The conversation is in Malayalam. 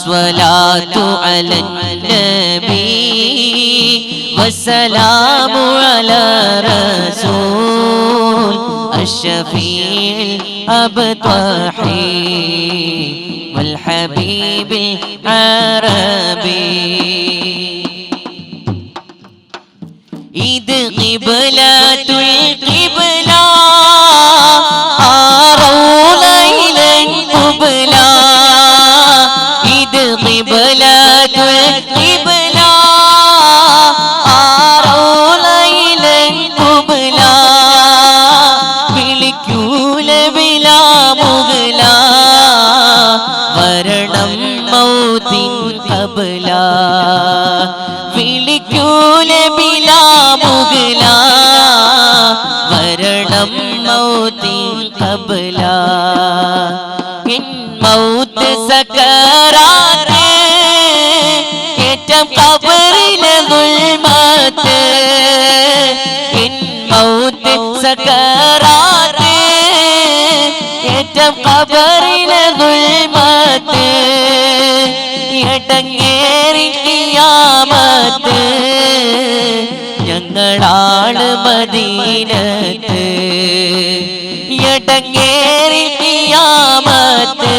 الصلاة على النبي والسلام على رسول الشفيع الأبطحي والحبيب العربي. إذ قبلة القبلة أروا ليلا قبلا. إذ قبلة القبلة أروا ليلا قبلا. വിളിക്കൂല ബിലാ മുഗ്ല വരണം മൗതിൻ ഖബ്ല. വിളിക്കൂല ബിലാ മുഗ്ല വരണം മൗതിൻ ഖബ്ല. ഇൻ മൗത്ത് സക്കറാത്ത് ഏറ്റം ഖബറിലെ ദുൽമത്ത്. ഇൻ മൗത്ത് സക്കറാത്ത് ഏറ്റം ഖബറിലെ ദുൽമത്ത്. എടങ്ങേറി ഖിയാമത്ത് ഞങ്ങളാണ് മദീനത്ത്. എടങ്ങേറി ഖിയാമത്ത്